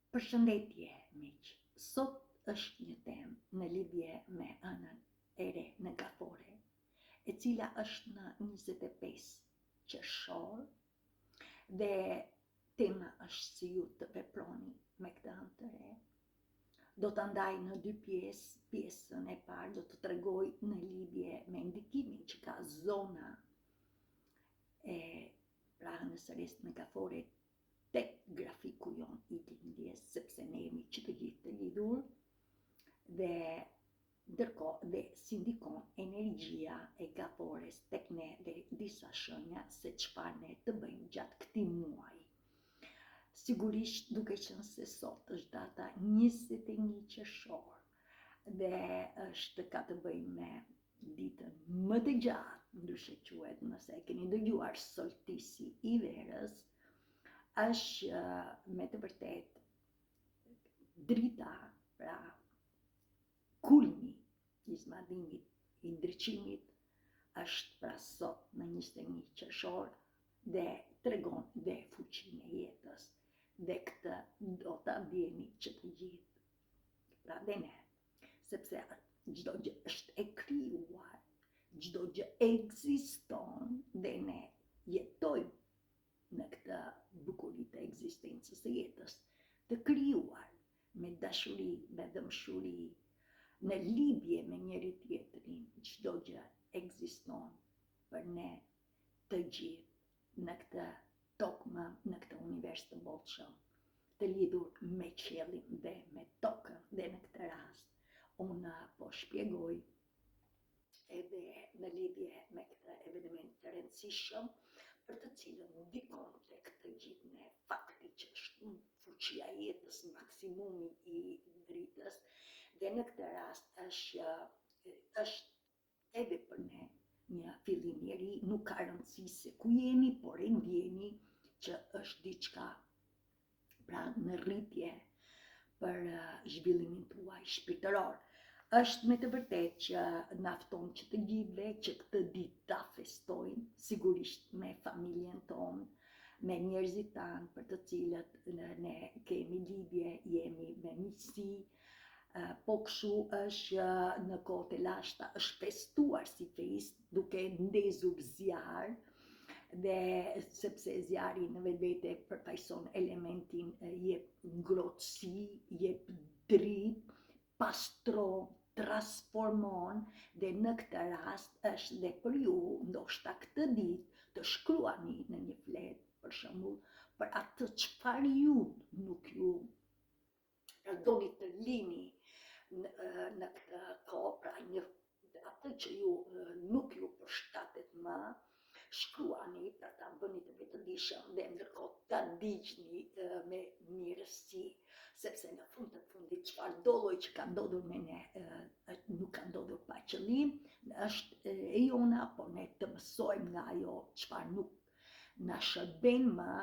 Përshëndetje miq, sot është një temë në lidhje me anën e re në gafore, e cila është në 25 qershor dhe tema është si ju të veproni me këtë anë të re. Do të ndaj në dy pjesë, pjesën e parë do të tregoj në lidhje me ndikimin që ka zona e anës së re në gafore tek grafiku jon I lindjes, sepse ne jemi që të gjithë të lidhur dhe ndërkohë dhe si ndikon energjia e gafores tek ne dhe disa shenja se çfarë ne të bëjmë gjatë këtij muaji. Sigurisht duke qenë se sot është data 21 qershor dhe ka të bëjë me ditën më të gjatë, ndryshe quhet nëse e keni dëgjuar solstisi I verës, është me të vërtet drita, pra kulmi I zmadimit I ndriçimit është pra sot në 21 qershor dhe tregon dhe fuqinë e jetës dhe këtë do ta ndjeni që të gjithë, pra dhe ne, sepse çdo gjë është e krijuar, çdo gjë ekziston dhe ne jetojmë në këtë bukuri të ekzistencës së jetës, të krijuar me dashuri, me dëmshuri, në lidhje me njëri tjetrin, çdo gjë ekziston për ne të gjithë në këtë tokë, në këtë univers të bollshëm, të lidhur me qiellin dhe me tokën, dhe në këtë rast unë po shpjegoj edhe në lidhje me këtë eveniment të rëndësishëm për të cilën ndikon tek të gjithë ne fakti që është fuqia e jetës, maksimumi I dritës dhe në këtë rast është edhe për ne një fillim I ri, nuk ka rëndësi se ku jeni, por e ndjeni që është diçka pra në rritje për zhvillimin tuaj shpirtëror. Është me të vërtet që nafton që të gjithëve që këtë ditë ta festojnë, sigurisht me familjen tonë, me njerëzit tanë për të cilët ne kemi lidhje, jemi me miqësi, po kështu është në kohët e lashta është festuar si festë duke ndezur zjarr dhe sepse zjarri në vetvete përfaqëson elementin, jep ngrohtësi, jep dritë, pastron, transformon dhe në këtë rast është dhe për ju ndoshta këtë ditë të shkruani në një fletë, për shembull, për atë çfarë ju nuk ju doni të lini në këtë kohë, pra atë që ju nuk ju përshtatet më, shkruani pra ta bëni të vetëdijshëm dhe ndërkohë ta ndiqni me mirësi, sepse në fund të fundit çfarë do lloj që ka ndodhur me ne nuk ka ndodhur pa qëllim, është e jona, por ne të mësojmë nga ajo çfarë nuk na shërben më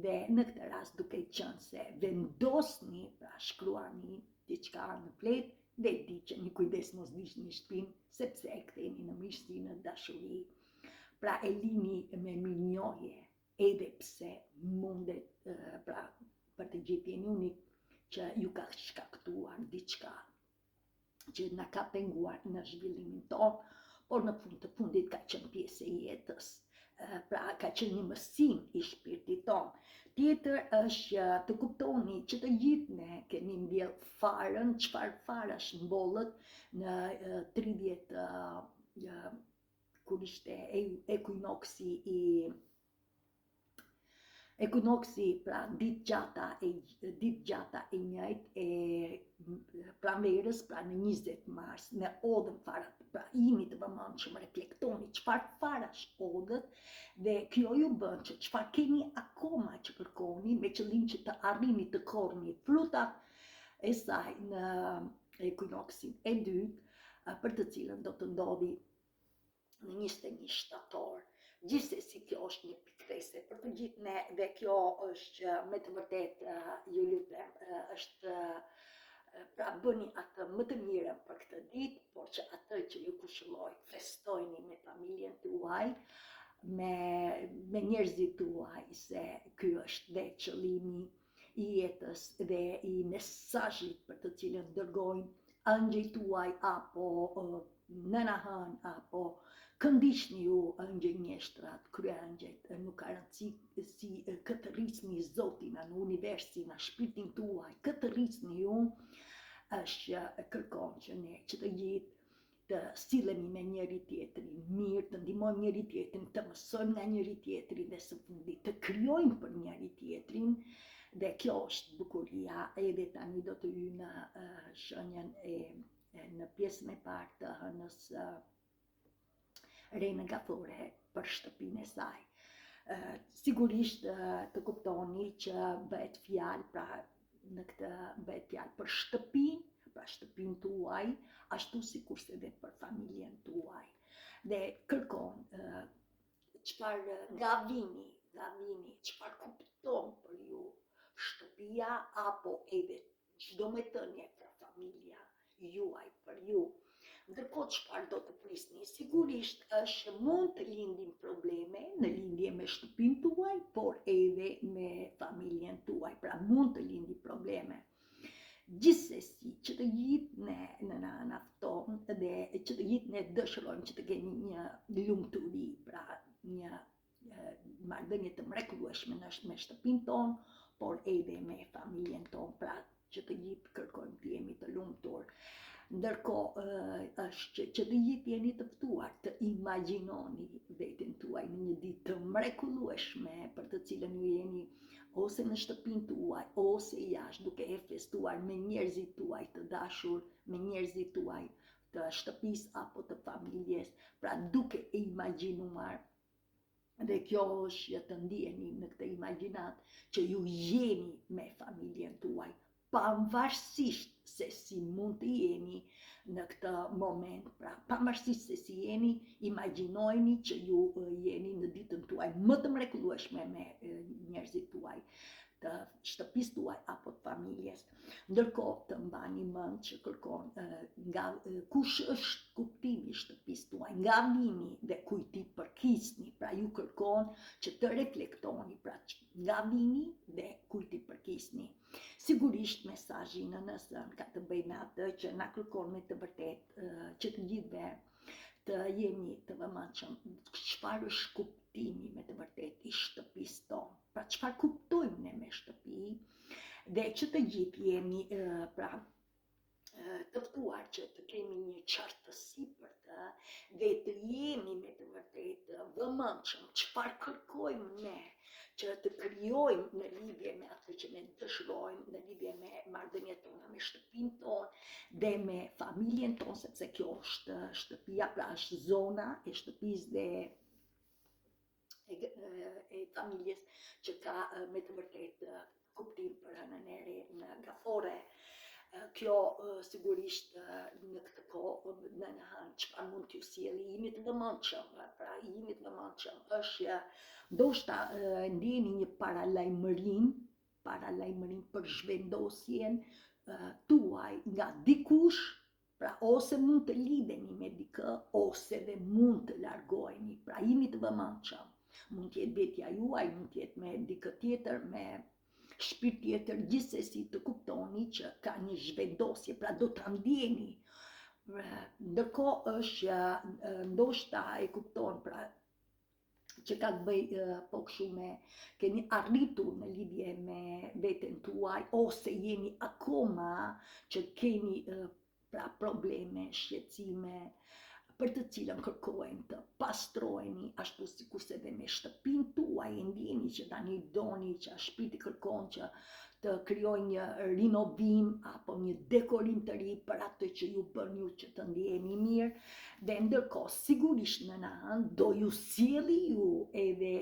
dhe në këtë rast duke qenë se vendosni, pra shkruani diçka në fletë dhe diqeni, kujdes mos ndiqni shtëpinë, sepse e ktheni në mirësi, në dashuri. Pra e lini me mirënjohje, edhe pse mundet pra për të gjithë jeni unik që ju ka shkaktuar diçka që na ka penguar në zhvillimin tonë, por në fund të fundit ka qenë pjesë e jetës, pra ka qenë një mësim I shpirtit tonë. Tjetër është të kuptoni që të gjithë ne kemi mbjell farën, çfarë farash mbollët në 30 kur ishte ekuinoksi, pra ditë gjata e njëjtë e pranverës, pra në 20 mars, në odën farat, pra jini të vëmendshëm, reflektoni çfarë farash odët dhe kjo ju bën që çfarë keni akoma që kërkoni me qëllim që të arrini të korrni frutat e saj në ekuinoksin e dytë, për të cilën do të ndodhi në 21 shtator. Gjithsesi kjo është një pikëthese për të gjithë ne dhe kjo është me të vërtet ju lutem, është pra bëni atë më të mirën për këtë ditë, por që atë që ju kushëlloj, festojni me familjen tuaj, me njerëzit tuaj, se ky është dhe qëllimi i jetës dhe i mesazhit për të cilën dërgojnë angjëjt tuaj apo nëna hën apo këndishni ju angjëj mjeshtrat, kryeangjëjt, nuk ka rëndësi si këtë rrisni Zotin në universin, në shpirtin tuaj, këtë rrisni ju, është kërkon që ne që të gjithë të sillemi me njëri tjetrin mirë, të ndihmojmë njëri tjetrin, të mësojmë nga njëri tjetri dhe së fundit të krijojmë për njëri tjetrin. Dhe kjo është bukuria, edhe tani do të hyj në shenjën në pjesën e parë të hënës Rena Gafore për shtëpinë e saj. Sigurisht të kuptoni që bëhet fjalë, pra në këtë bëhet fjalë për shtëpinë, pra shtëpinë tuaj, ashtu sikurse edhe për familjen tuaj. Dhe kërkon çfarë nga vini, çfarë kupton për ju shtëpia apo edhe çdo metënie për familja juaj për ju. Ndërkohë çfarë do të prisni, sigurisht është mund të lindin probleme në lindje me shtëpinë tuaj, por edhe me familjen tuaj, pra mund të lindin probleme. Gjithsesi, që të gjithë ne na nafton dhe që të gjithë ne dëshirojmë që të kemi një lumturi, pra një marrëdhënie të mrekullueshme me shtëpinë tonë, por edhe me familjen tonë, pra që të gjithë kërkojmë të jemi të lumtur. Ndërkohë është që të gjithë jeni të ftuar të imagjinoni veten tuaj në një ditë të mrekullueshme për të cilën ju jeni ose në shtëpinë tuaj ose jashtë, duke e festuar me njerëzit tuaj të dashur, me njerëzit tuaj të shtëpisë apo të familjes, pra duke e imagjinuar. Dhe kjo është të ndjeni në këtë imagjinat që ju jeni me familjen tuaj, pavarësisht se si mund të jeni në këtë moment, pra pavarësisht se si jeni, imagjinojeni që ju jeni në ditën tuaj më të mrekullueshme me njerëzit tuaj të shtëpisë tuaj apo të familjes. Ndërkohë të mbani mend që kërkon nga kush është kuptimi i shtëpisë tuaj, nga vini dhe kujt i përkisni, pra ju kërkon që të reflektoni, pra nga vini dhe kujt i përkisni. Sigurisht mesazhi në nësën ka të bëjë me atë që na kërkon me të vërtetë që të gjithëve të jemi të vëmendshëm çfarë është kuptimi me të vërtetë i shtëpisë tonë, pra çfarë kuptojmë ne me shtëpi, dhe që të gjithë jemi pra të ftuar që të kemi një qartësi për të dhe të jemi me të vërtetë vëmendshëm çfarë kërkojmë ne që të krijojmë në lidhje me atë që ne dëshirojmë, në lidhje me marrëdhëniet tona me shtëpinë tonë dhe me familjen tonë, sepse kjo është shtëpia, pra është zona e shtëpisë dhe e familjes që ka me të vërtetë kuptim për hënën e Rena Gafore. Kjo sigurisht në këtë kohë në çfarë mund t'ju sjellë, jemi të vëmendshëm, pra jemi të vëmendshëm, është ndoshta ndjeni një paralajmërim për zhvendosjen tuaj nga dikush, pra ose mund të lidheni me dikë ose dhe mund të largoheni, pra jeni të vëmendshëm. Mund t'jetë vetja juaj, mund t'jetë me dikë tjetër, me shpirt tjetër, gjithsesi të kuptoni që ka një zhvendosje, pra do ta ndjeni. Ndërkohë është ndoshta e kupton, pra që ka të bëjë po kështu me keni arritur në lidhje me veten tuaj ose jeni akoma që keni pra probleme, shqetësime për të cilën kërkojnë të pastroheni, ashtu sikurse edhe me shtëpinë tuaj e ndjeni që tani doni që shpirti kërkon që të krijojë një rinovim apo një dekorim të ri për atë që ju bën ju që të ndjeni mirë, dhe ndërkohë sigurisht në anë do ju sjelli ju edhe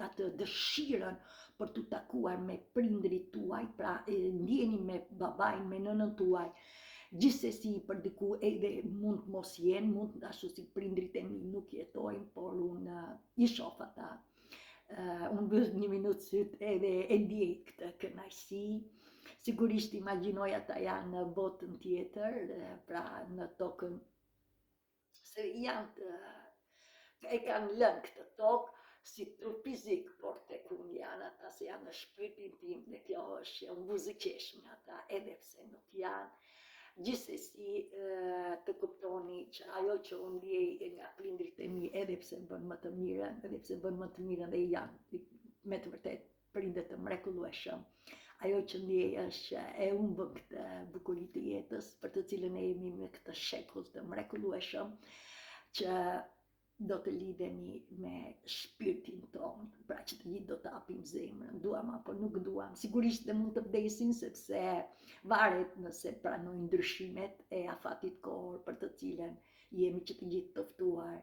atë dëshirën për të takuar me prindrit tuaj, pra ndjeni me babain, me nënën tuaj. Gjithsesi për diku edhe mund mos jenë, mund ashtu si prindrit e mi nuk jetojnë, por unë i shoh ata. Unë bëj një minutë syt edhe e ndjej këtë kënaqësi. Sigurisht imagjinoj ata janë në botën tjetër, pra në tokën se janë e kanë lënë këtë tokë, si trup fizik, por tek unë janë ata se janë në shpirtin tim dhe kjo është që unë buzëqesh me ata edhe pse nuk janë gjithsesi të kuptoni që ajo që unë ndjej nga prindrit e mi edhe pse bën më të mirën dhe janë me të vërtet prindër të mrekullueshëm. Ajo që ndjej është që e humbëm këtë bukuri të jetës për të cilën e jemi me këtë shekull të mrekullueshëm që do të lidhemi me shpirtin tonë, pra që të gjithë do të hapim zemrën, duam apo nuk duam. Sigurisht dhe mund të vdesim sepse varet nëse pranojnë ndryshimet e afatit kohor për të cilën jemi që të gjithë të ftuar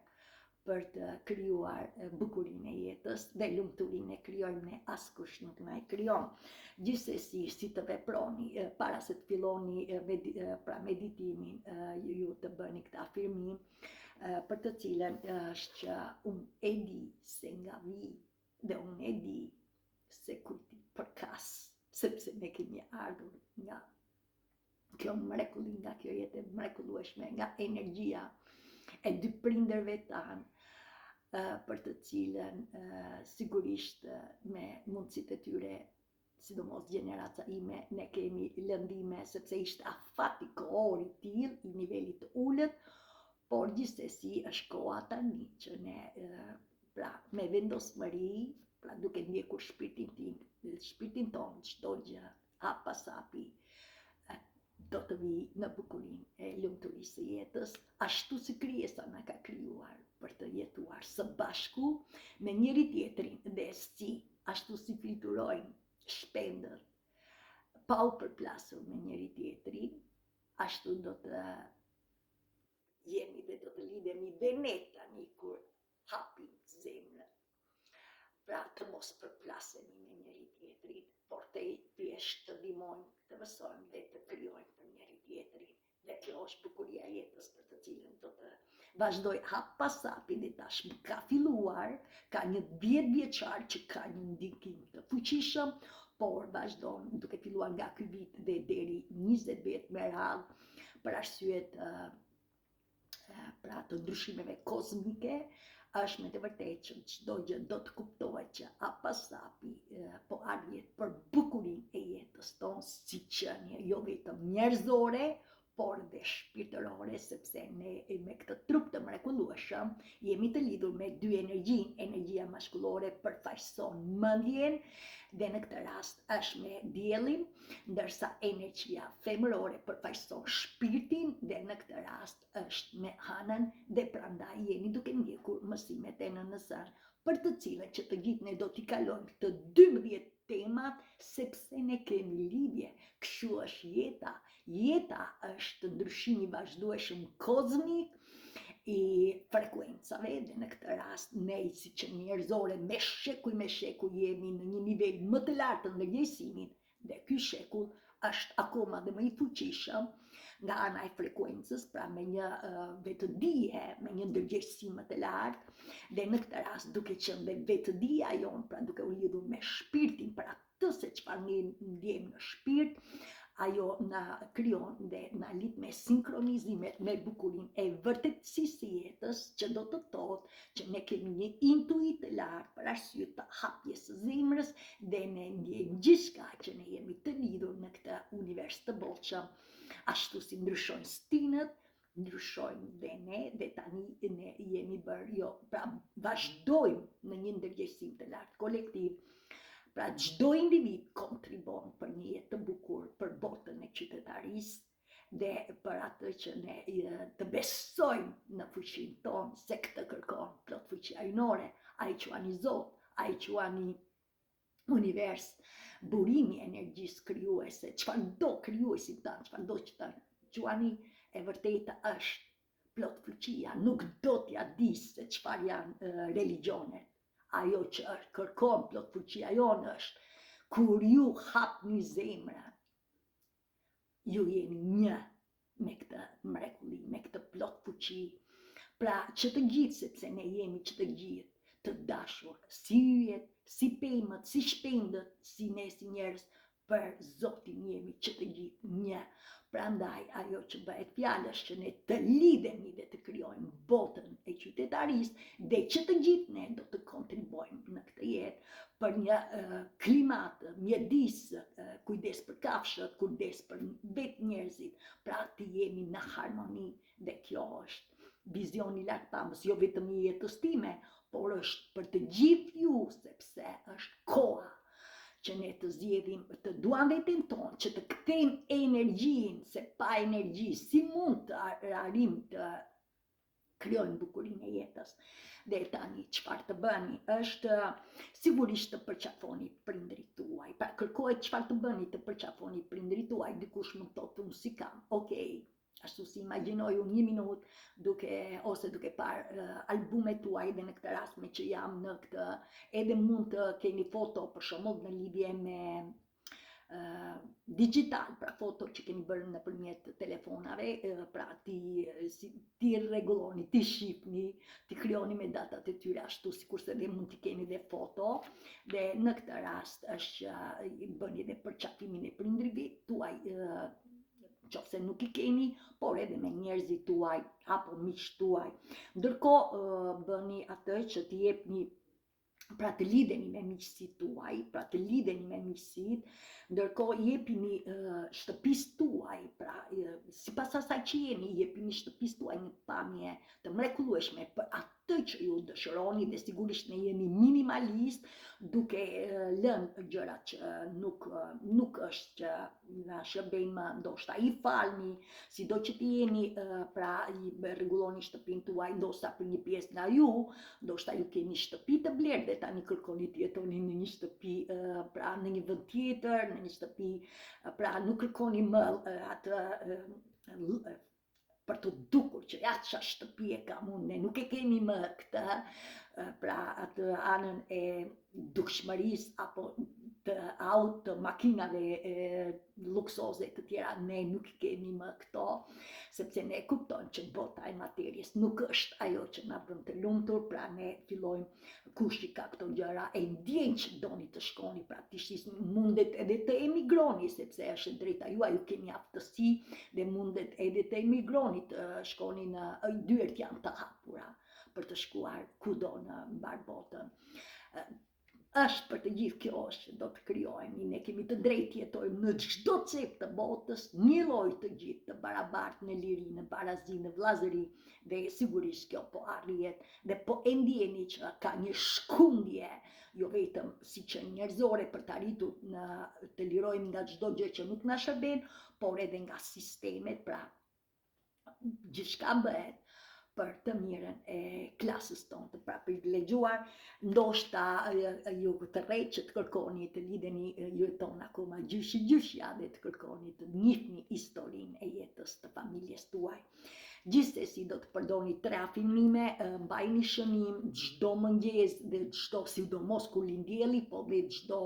për të krijuar bukurinë e jetës dhe lumturinë e krijojmë ne, askush nuk na e krijon. Gjithsesi, si të veproni para se të filloni pra meditimin, ju të bëni këtë afirmim, për të cilën është që unë e di se nga vi dhe unë e di se kujti përkas, sepse ne kemi ardhur nga kjo mrekulli, nga kjo jetë mrekullueshme, nga energjia e dy prindërve tanë, për të cilën sigurisht me mundësitë e tyre, sidomos gjeneraca ime, ne kemi lëndime sepse ishte afati kohor i tillë, i nivelit të ulët, por gjithsesi është koha tani që ne pra me vendosmëri, pra duke ndjekur shpirtin tonë, çdo gjë hap pas hapi do të vi në bukurinë e lumturisë së jetës, ashtu si krijesa na ka krijuar për të jetuar së bashku me njëri tjetrin dhe si ashtu si fluturojmë shpendër pa u përplasur me njëri tjetrin, ashtu do të jemi dhe do të lidhemi dhe ne tani kur hapim zemrën. Pra të mos përplasemi me njëri tjetrin, por të thjesht të ndihmojmë, të mësojmë dhe të krijojmë për njëri tjetrin. Dhe kjo është bukuria e jetës për të cilën do të vazhdoj hap pas hapi dhe tash ka filluar, ka një 10 vjeçar që ka një ndikim të fuqishëm, por vazhdon duke filluar nga ky vit dhe deri 20 vjet me radhë për arsyet pra të ndryshimeve kozmike, është me të vërtetë që çdo gjë do të kuptohet që hap pas hapi po arjet për bukurinë e jetës tonë, si qenie jo vetëm njerëzore, por dhe shpirtërore, sepse ne me këtë trup të mrekullueshëm jemi të lidhur me dy energjinë. Energjia maskullore përfaqëson mendjen dhe në këtë rast është me diellin, ndërsa energjia femërore përfaqëson shpirtin dhe në këtë rast është me anën, dhe prandaj jeni duke ndjekur mësimet e nënës-sën, për të cilën që të gjithë ne do t'i kalojmë këtë 12 temat, sepse ne kemi lidhje. Kështu është jeta. Jeta është ndryshimi i vazhdueshëm kozmik i frekuencave dhe në këtë rast ne si që njerëzore me shekuj jemi në një nivel më të lartë të ndërgjegjësimit dhe ky shekull është akoma dhe më i fuqishëm nga ana e frekuencës, pra me një vetëdije, me një ndërgjegjësim më të lartë, dhe në këtë rast duke qenë dhe vetëdija jonë, pra duke u lidhur me shpirtin, pra atë se çfarë ne ndjejmë në shpirt, ajo na krijon dhe na lidh me sinkronizimet me bukurinë e vërtetësisë së jetës, që do të thotë që ne kemi një intuit të lartë për arsye të hapjes së zemrës dhe ne ndjejmë gjithçka që ne jemi të lidhur në këtë univers të bollshëm. Ashtu si ndryshojnë stinët, ndryshojmë dhe ne, dhe tani ne jemi bërë, pra vazhdojmë në një ndërgjegjësim të lartë kolektiv. Pra çdo individ kontribon për një jetë të bukur, për botën e qytetarisë dhe për atë që ne të besojmë në fuqinë tonë, se këtë kërkon plot fuqia hyjnore, ai quani Zot, ai quani univers, burimi i energjisë krijuese, çfarëdo krijuesi tanë, çfarëdo që ta quani, e vërteta është plot fuqia, nuk do t'ja di se çfarë janë religionet. Ajo që kërkon plot fuqia jonë është kur ju hapni zemrën, ju jeni një me këtë mrekulli, me këtë plot fuqi. Pra që të gjithë, sepse ne jemi që të gjithë të dashur, si yjet, si pemët, si shpendët, si ne si njerëz, për Zotin jemi që të gjithë një. Prandaj ajo që bëhet fjalë është që ne të lidhemi dhe të krijojmë botën e qytetarisë dhe që të gjithë ne do të kontribuojmë në këtë jetë për një klimat, mjedis, kujdes për kafshët, kujdes për vetë njerëzit, pra të jemi në harmoni dhe kjo është vizioni lartpamës, jo vetëm i jetës time, por është për të gjithë ju, sepse është koha që ne të zgjedhim të duanvetin tonë, që të kthejmë energjinë, se pa energji si mund të arrim të krijojmë bukurinë e jetës. Dhe tani çfarë të bëni është sigurisht të përqafoni prindrit tuaj. Pra kërkohet çfarë të bëni të përqafoni prindrit tuaj, dikush mund të thotë unë si kam. Okej, ashtu si imagjinoj unë 1 minutë ose duke parë albumet tuaj dhe në këtë rast me që jam në këtë, edhe mund të keni foto për shembull në lidhje me digital, pra foto që keni bërë nëpërmjet telefonave, pra ti rregulloni, ti shihni, ti krijoni me datat e tyre ashtu sikurse dhe mund t'i keni dhe foto, dhe në këtë rast është që bëni edhe përqafimin e prindërve tuaj, qofse nuk i keni, por edhe me njerëzit tuaj apo miqt tuaj. Ndërkohë bëni atë që t'i jepni, pra të lidheni me miqësit tuaj, pra të lidheni me miqësit, ndërkohë jepini shtëpisë tuaj, pra sipas asaj që jeni, jepini shtëpisë tuaj një pamje të mrekullueshme për atë që ju dëshironi, dhe sigurisht ne jemi minimalisht duke lënë gjërat që nuk është që na shërbejnë, ndoshta i falni, sido që ti jeni, pra i rregulloni shtëpinë tuaj, ndoshta për një pjesë nga ju, ndoshta ju keni shtëpi të blerë dhe tani kërkoni të jetoni në një shtëpi, pra në një vend tjetër, në një shtëpi, pra nuk kërkoni më atë për të dukur që ja ç'a shtëpi e kam unë, ne nuk e kemi më këtë, pra atë anën e dukshmërisë apo të makinave luksoze të tjera, ne nuk kemi më këto, sepse ne kuptojmë që bota e materjes nuk është ajo që na bën të lumtur, pra ne fillojmë kush i ka këto gjëra, e ndjejnë që doni të shkoni, praktikisht mundet edhe të emigroni, sepse është drejta juaj, ju keni aftësi dhe mundet edhe të emigroni, të shkoni në dyert janë të hapura për të shkuar kudo në mbar botën. Është për të gjithë kjo është që do të krijohemi, ne kemi të drejtë jetojmë në çdo cep të botës, një lloj të gjithë, të barabartë në liri, në barazi, në vllazëri, dhe sigurisht kjo po arrihet dhe po e ndjeni që ka një shkundje, jo vetëm si që njerëzore për të arritur të lirohemi nga çdo gjë që nuk na shërben, por edhe nga sistemet, pra gjithçka bëhet për të mirën e klasës tonë të privilegjuar, ndoshta ju të rrejt që të kërkoni të lidheni jeton akoma gjyshi dhe të kërkoni të njihni historinë e jetës të familjes tuaj. Gjithsesi do të përdorni 3 afirmime, mbajini shënim çdo mëngjes dhe çdo, sidomos kur lind dielli, po dhe çdo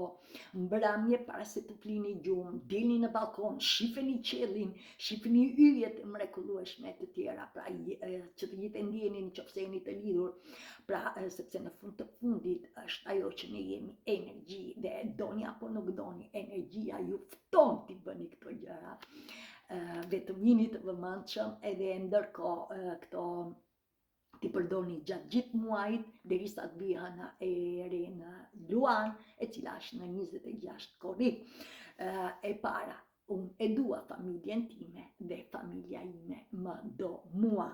mbrëmje para se të flini gjumë, dilni në balkon, shifeni qiellin, shifeni yjet e mrekullueshme të tjera, pra që të gjithë ndjeni nëse jeni të lidhur, pra sepse në fund të fundit është ajo që ne jemi energji, dhe doni apo nuk doni, energjia ju fton t'i bëni këto gjëra. Vetëm jini të vëmendshëm, edhe ndërkohë këto ti përdorni gjatë gjithë muajit derisa të vijë hëna e re në Luan, e cila është në 26 korrik. E para, unë e dua familjen time dhe familja ime më do mua.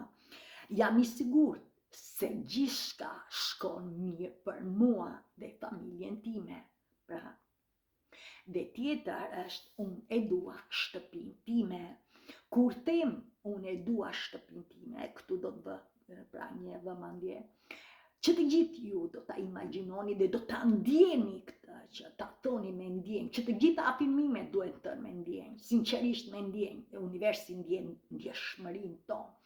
Jam i sigurt se gjithçka shkon mirë për mua dhe familjen time. Pra, dhe tjetër është unë e dua shtëpinë time. Kur them unë e dua shtëpinë time, këtu do të bë pra një vëmendje që të gjithë ju do ta imagjinoni dhe do ta ndjeni këtë, që ta thoni me ndjenjë, që të gjitha afirmimet duhet të me ndjenjë, sinqerisht me ndjenjë, universi ndjen ndjeshmërinë tonë.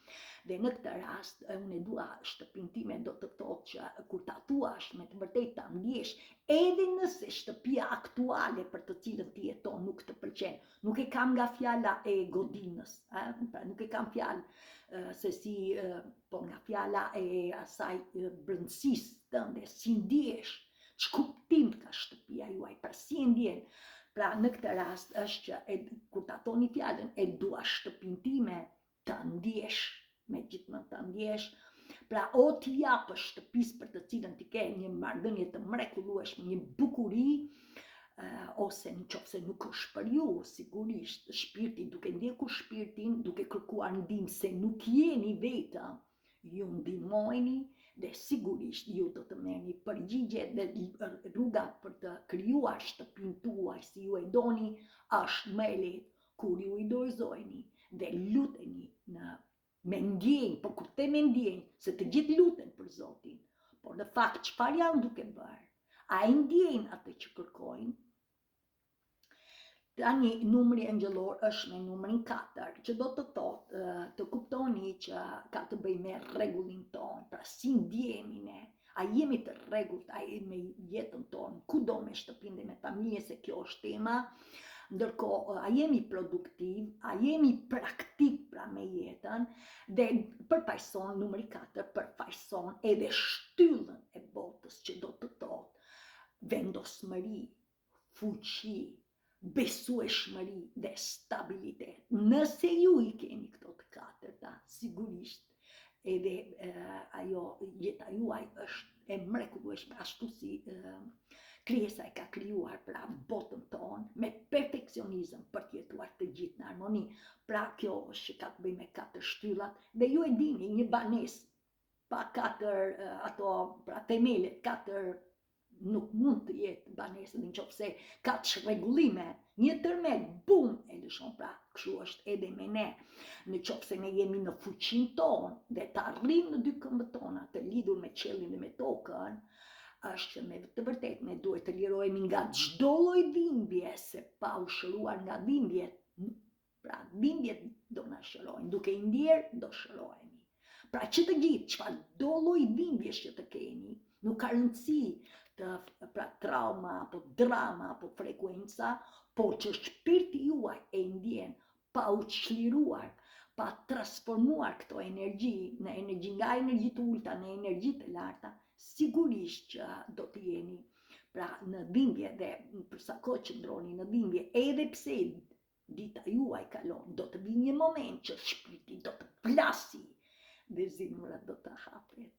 Dhe në këtë rast, unë e dua shtëpinë time do të thotë që kur ta thuash me të vërtetë ta ndjesh, edhe nëse shtëpia aktuale për të cilën ti jeton nuk të pëlqen, nuk e kam nga fjala e godinës, pra nuk e kam fjalë se si, po nga fjala e asaj brëndësisë tënde, si ndjesh, ç'kuptim ka shtëpia juaj, pra si e ndjen. Pra në këtë rast është që kur ta thoni fjalën e dua shtëpinë time, të ndjesh, me gjithmonë të ndjesh, pra o t'i japësh shtëpisë për të cilën ti ke një marrëdhënie të mrekullueshme, një bukuri, ose në qoftë se nuk është për ju, sigurisht, shpirti, duke ndjekur shpirtin, duke kërkuar ndihmë se nuk jeni vetëm, ju ndihmojni dhe sigurisht ju do të merrni përgjigje dhe rruga për të krijuar shtëpinë tuaj si ju e doni është më e lehtë kur ju i dorëzojeni dhe luteni me ndjenjë, por kur te me ndjenjë, se të gjithë luten për Zotin, por në fakt çfarë janë duke bërë? A i ndjejnë atë që kërkojnë? Tani numri angjëllor është me numrin 4, që do të thotë të kuptoni që ka të bëjë me rregullin tonë, pra si ndjehemi ne, a jemi të rregullt, a jemi me jetën tonë, kudo me shtëpinë dhe me familje, se kjo është tema, ndërkohë a jemi produktiv, a jemi praktik pra me jetën, dhe përfaqëson numri 4, përfaqëson edhe shtyllën e botës, që do të thotë vendosmëri, fuqi, besueshmëri dhe stabilitet. Nëse ju i keni këto të katërta, sigurisht edhe ajo jeta juaj është e mrekullueshme, ashtu si krijesa e ka krijuar pra botën tonë me perfeksionizëm për të jetuar të gjithë në armoni. Pra kjo është që ka të bëjë me 4 shtyllat dhe ju e dini, një banesë pa 4 ato pra themelet, 4 nuk mund të jetë banesë, në qoftë se ka çrregullime, një tërmet, bum, e lëshon. Pra kështu është edhe me ne, në qoftë se ne jemi në fuqinë tonë dhe të arrijmë në dy këmbët tona të lidhur me qiellin dhe me tokën, është që me të vërtetë ne duhet të lirohemi nga çdo lloj dhimbje, se pa u shëruar nga dhimbjet, pra dhimbjet do na shërojnë, duke i ndjerë do shërohemi. Pra që të gjithë çfarëdo lloj dhimbjesh që të keni, nuk ka rëndësi pra trauma, apo drama, apo frekuenca, por që shpirti juaj e ndjen pa u çliruar, pa transformuar këto energji në energji nga energji të ulta në energji të larta, sigurisht që do të jeni pra në dhimbje dhe për sa kohë qëndroni në dhimbje, edhe pse dita juaj kalon, do të vi një moment që shpirti do të plasi dhe zemra do të hapet.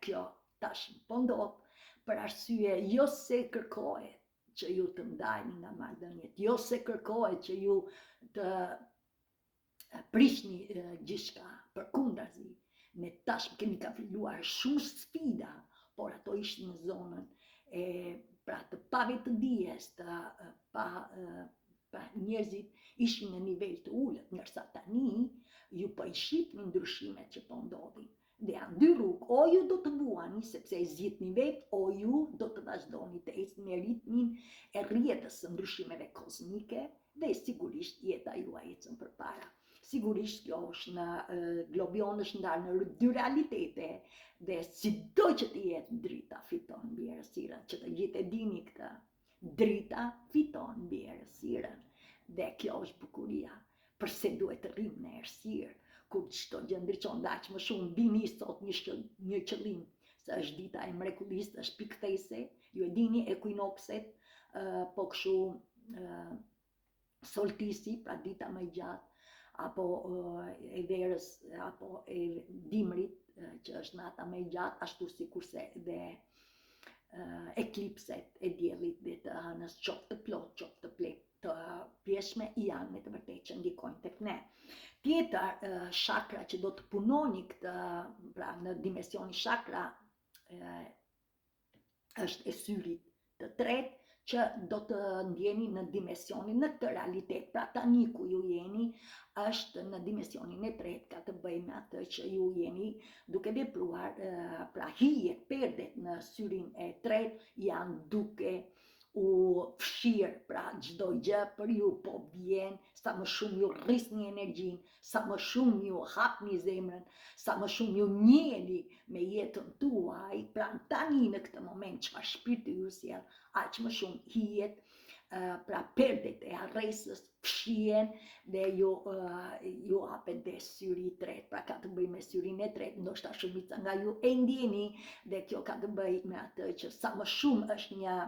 Kjo tash po ndodh për arsye jo se kërkohet që ju të ndajni nga marrëdhëniet, jo se kërkohet që ju të prishni gjithçka, përkundazi, ne tash kemi ka filluar shumë sfida, por ato ishin në zonën e pra të pavetëdijes, pra njerëzit ishin në nivel të ulët, ndërsa tani ju po i shihni ndryshimet që po ndodhin. Dhe janë dy rrugë, o ju do të vuani sepse e zgjidhni vetë, o ju do të vazhdoni të ecni me ritmin e rrjetës së ndryshimeve kozmike dhe sigurisht jeta juaj ecën përpara. Sigurisht kjo është në globion është ndarë në dy realitete dhe sido që të jetë drita fiton mbi errësirën, që të gjithë e dini këtë. Drita fiton mbi errësirën dhe kjo është bukuria. Përse duhet të rrim në errësirë? Kur çdo gjë ndriçon aq më shumë, vini sot një qëllim, se është dita e mrekullisë, është pikthese, ju e dini ekuinokset, po kështu solstisi, pra dita më e gjatë, apo e verës, apo e dimrit, që është nata më e gjatë, ashtu sikurse dhe eklipset e diellit dhe të hënës, qoftë të plot, qoftë të pletë, të pjeshme, janë me të vërtetë që ndikojnë tek ne. Tjetër shakra që do të punoni këtë, pra në dimensionin shakra, është e syrit të tretë, që do të ndjeni në dimensionin në këtë realitet. Pra tani ku ju jeni është në dimensionin e tretë, ka të bëjë me atë që ju jeni duke vepruar, pra hijet, perdet në syrin e tretë janë duke u fshirë, pra çdo gjë për ju po vjen, sa më shumë ju rrisni energjinë, sa më shumë ju hapni zemrën, sa më shumë ju njiheni me jetën tuaj, pra tani në këtë moment çfarë shpirti ju sjell, aq më shumë hijet, pra perdet e arresës fshihen dhe ju hapet dhe syri i tretë, pra ka të bëjë me syrin e tretë, ndoshta shumica nga ju e ndjeni dhe kjo ka të bëjë me atë që sa më shumë është një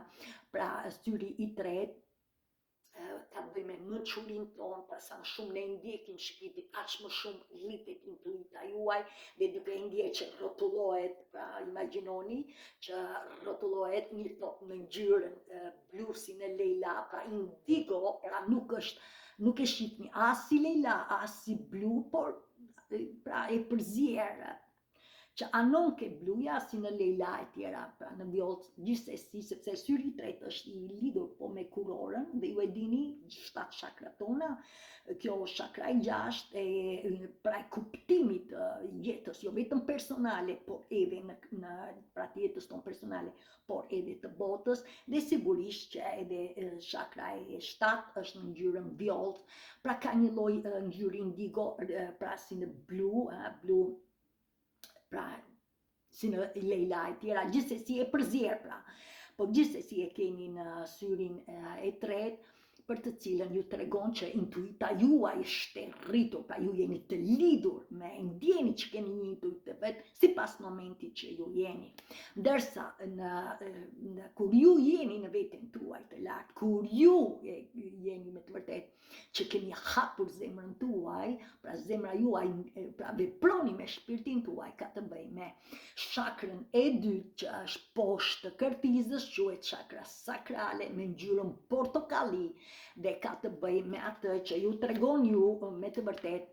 pra syri i tretë, ka të bëjë me mençurinë tonë, pra sa më shumë ne ndjekim shpirtin, aq më shumë rritet intuita juaj dhe duke e ndjerë që rrotullohet, pra imagjinoni që rrotullohet një thot në ngjyrën blu si në Leila, pra indigo, pra nuk e shihni as si Leila, as si blu, por pra e përzierë që anon ke bluja si në Leila e tjera, pra në vjollë gjithsesi, sepse syri i tretë është i lidhur po me kurorën dhe ju e dini 7 chakrat tona, kjo është chakra i 6 e pra e kuptimit të jetës, jo vetëm personale, por edhe në pra të jetës tonë personale, por edhe të botës, dhe sigurisht që edhe chakra e 7 është në ngjyrën vjollë, pra ka një lloj ngjyrë indigo, pra si në blu, pra si në Leila e tjera, gjithsesi e përzierë pra, po gjithsesi e keni në syrin e tretë, për të cilën ju tregon që intuita juaj është e rritur, pra ju jeni të lidhur me ndjeni që keni një intuitë të vetë sipas momentit që ju jeni. Ndërsa kur ju jeni në veten tuaj të lartë, kur ju jeni me të vërtetë që keni hapur zemrën tuaj, pra zemra juaj, pra veproni me shpirtin tuaj, ka të bëjë me chakrën e dytë që është poshtë të kërpizës, quhet chakra sakrale me ngjyrën portokalli dhe ka të bëjë me atë që ju tregon ju me të vërtetë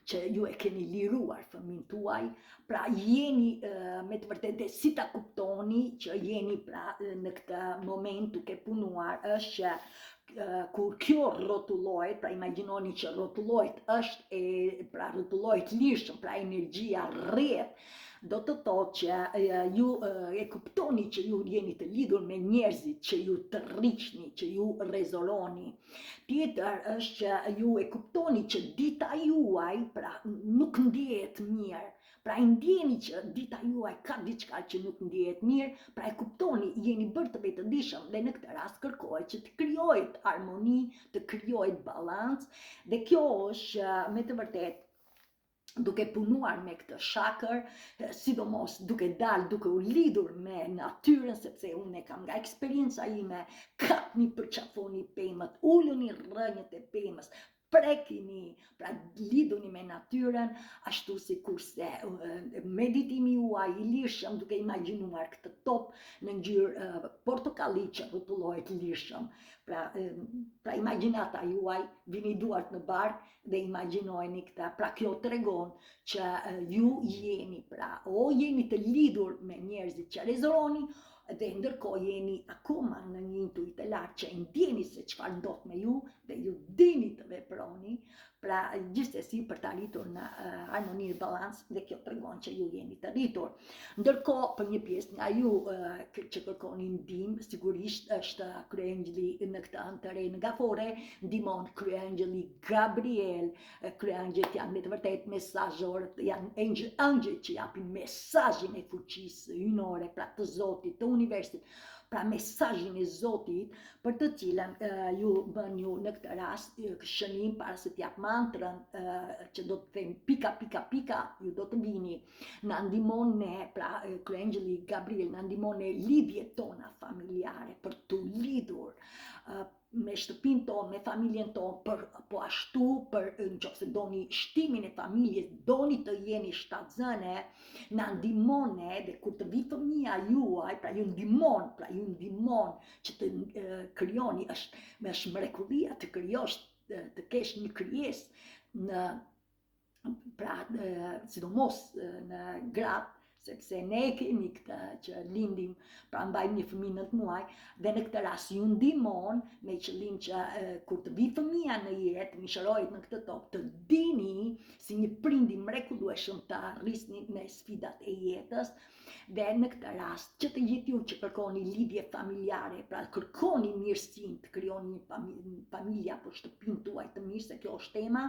që ju e keni liruar fëmin tuaj, pra jeni me të vërtetë si ta kuptoni që jeni pra në këtë moment duke punuar është që kur kjo rrotullohet, pra imagjinoni që rrotullohet është pra rrotullohet lirshëm, pra energjia rrjet, do të thotë që ju e kuptoni që ju jeni të lidhur me njerëzit, që ju të rriqni, që ju rezoloni. Tjetër është që ju e kuptoni që dita juaj pra nuk ndjehet mirë, pra e ndjeni që dita juaj ka diçka që nuk ndjehet mirë, pra e kuptoni, jeni bërë të vetëdijshëm dhe në këtë rast kërkohet që të krijohet harmoni, të krijohet balans, dhe kjo është me të vërtetë duke punuar me këtë chakër, sidomos duke dalë, duke u lidhur me natyrën, sepse unë e kam nga eksperjenca ime, kapni, përqafoni pemët, uluni rrënjët e pemës, prekini, pra lidhuni me natyrën, ashtu si kurse meditimi juaj i lirshëm duke imagjinuar këtë top në ngjyrë portokalli që rrotullohet lirshëm. Pra imagjinata juaj, vini duart në bark dhe imagjinojeni këtë, pra kjo tregon që ju jeni pra o jeni të lidhur me njerëzit që rezoloni dhe ndërkohë jeni akoma në një intuitë të lartë që ndjeni se çfarë ndodh me ju dhe ju dini të veproni, pra gjithsesi për të arritur në harmoni dhe balans, dhe kjo tregon që ju jeni të rritur. Ndërkohë për një pjesë nga ju që kërkoni ndihmë, sigurisht është kryengjëlli në këtë anë të re në gafore, ndihmon kryengjëlli Gabriel. Kryengjëllit janë me të vërtetë mesazhorët, janë angjëj që japin mesazhin e fuqisë hynore, pra të Zotit, të universit, pra mesazhin e Zotit, për të cilën ju bën ju në këtë rast shënim para se t'jap mantrën që do të them pika pika pika, ju do të vini, na ndihmon ne, pra kryengjëlli Gabriel na ndihmon ne lidhjet tona familjare për të lidhur me shtëpinë tonë, me familjen tonë, po ashtu për nëse doni shtimin e familjes, doni të jeni shtatzëne, na ndihmon ne dhe kur të vi fëmia juaj, pra ju ndihmon që të krijoni, është mrekullia të krijosh, të kesh një krijesë në pra sidomos në gratë, sepse ne kemi këtë që lindim, pra mbajmë një fëmijë 9 muaj, dhe në këtë rast ju ndihmon me qëllim që kur të vi fëmia në jetë, mishërohet në këtë tokë, të dini si një prind i mrekullueshëm të arrisni me sfidat e jetës, dhe në këtë rast që të gjithë ju që kërkoni lidhje familjare, pra kërkoni mirësinë, të krijoni një familje apo shtëpinë tuaj të mirë, se kjo është tema,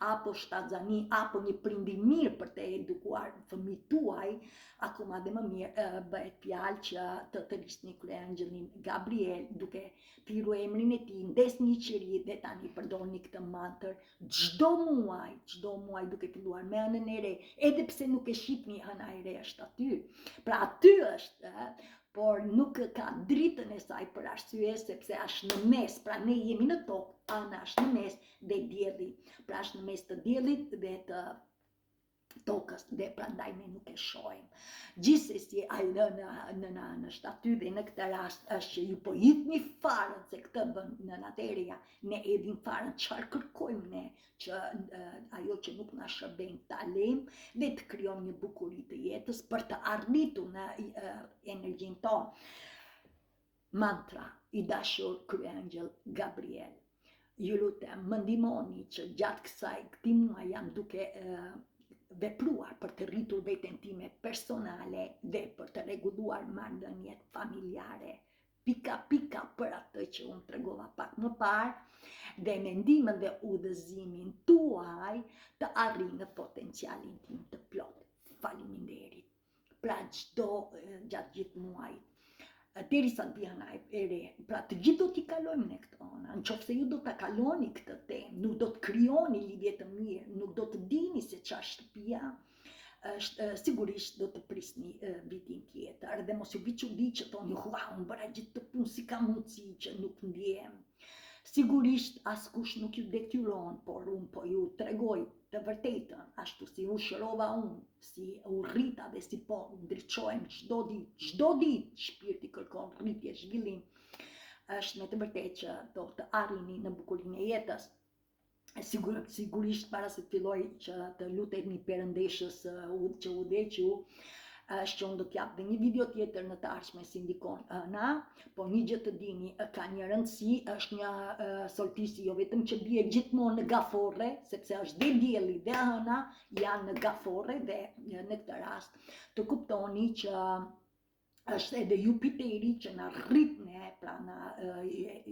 apo shtatzani, apo një prind i mirë për të edukuar fëmijët tuaj, akoma dhe më mirë bëhet fjalë që të rrisni kryengjëllin Gabriel duke thirrur emrin e tij, ndesni qiri dhe tani përdorni këtë mantër çdo muaj duke filluar me anën e re, edhe pse nuk e shihni, hëna e re është aty. Pra aty është, por nuk ka dritën e saj për arsye sepse është në mes, pra ne jemi në tokë, ana është në mes dhe dielli, pra është në mes të diellit dhe të tokës dhe prandaj ne nuk e shohim. Gjithsesi në shtaty dhe në këtë rast është që ju po hidhni farën se këtë bën në nateria, ne edhim farën çfarë kërkojmë ne që ajo që nuk na shërben ta lejmë dhe të krijojmë një bukuri të jetës për të arritur në energjinë tonë. Mantra i dashur Kryangjëll Gabriel. Ju lutem, më ndihmoni që gjatë këtij muaji jam duke vepruar për të rritur veten time personale dhe për të rregulluar marrëdhëniet familjare. Pika për atë që unë tregova pak më parë dhe me ndihmën dhe udhëzimin tuaj të arrij në potencialin tim të plot. Faleminderit. Pra gjatë gjithë muajit. Derisa Diana e re, pra të gjithë do t'i kalojmë ne këto, nëse ju do ta kaloni këtë temë, nuk do të krijoni lidhje të mirë, nuk do të dini se ç'është shtëpia, sigurisht do të prisni vitin tjetër dhe mos ju vi çudi që thoni wow, unë bëra gjithë të punë si ka mundësi që nuk ndjem. Sigurisht askush nuk ju detyron, por unë po ju tregoj të vërtetën, ashtu si u shërova unë, si u rrita dhe si po ndriçohem çdo ditë, shpirti kërkon rritje, zhvillim. Është me të vërtetë që do të arrini në bukurinë e jetës. Sigurisht para se të filloj që të luteni Perëndeshës që udhëheqju, është që unë do t'jap dhe një video tjetër në të ardhmen si ndikon ëna, po një gjë të dini, ka një rëndësi, është një solstisi jo vetëm që bie gjithmonë në gaforre, sepse është dhe dielli dhe ëna janë në gaforre dhe në këtë rast të kuptoni që është edhe Jupiteri që na rrit ne, pra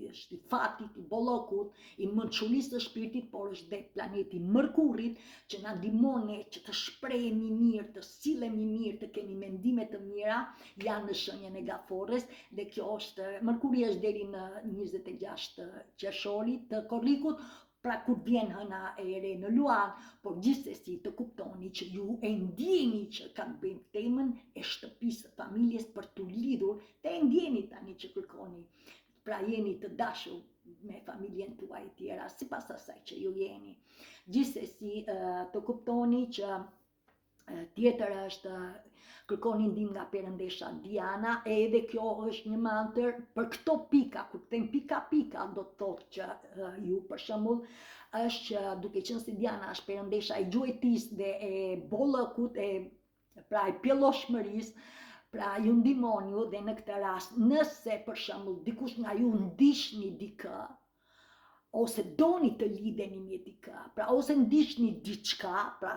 është i fatit, i bollokut, i mençurisë së shpirtit, por është dhe planeti Mërkurit që na ndihmon ne që të shprehemi mirë, të sillemi mirë, të kemi mendime të mira, janë në shenjën e gaforres dhe kjo është Mërkuri është deri në 26 qershorit të korrikut. Pra kur vjen hëna e re në luan, por gjithsesi të kuptoni që ju e ndjeni që kanë bëjmë temën e shtëpisë, familjes për t'u lidhur dhe e ndjeni tani që kërkoni. Pra jeni të dashur me familjen tuaj tjera, sipas asaj që ju jeni. Gjithsesi të kuptoni që tjetër është kërkoni ndihmë nga Perëndesha Diana, edhe kjo është një mantër për këto pika, kur them pika do të thotë që ju për shembull është që duke qenë se Diana është Perëndesha e gjuetisë dhe e bollokut, pra e pjelloshmërisë, pra ju ndihmoni ju dhe në këtë rast, nëse për shembull dikush nga ju ndiqni dikë, ose doni të lidheni me dikë, pra ose ndiqni diçka, pra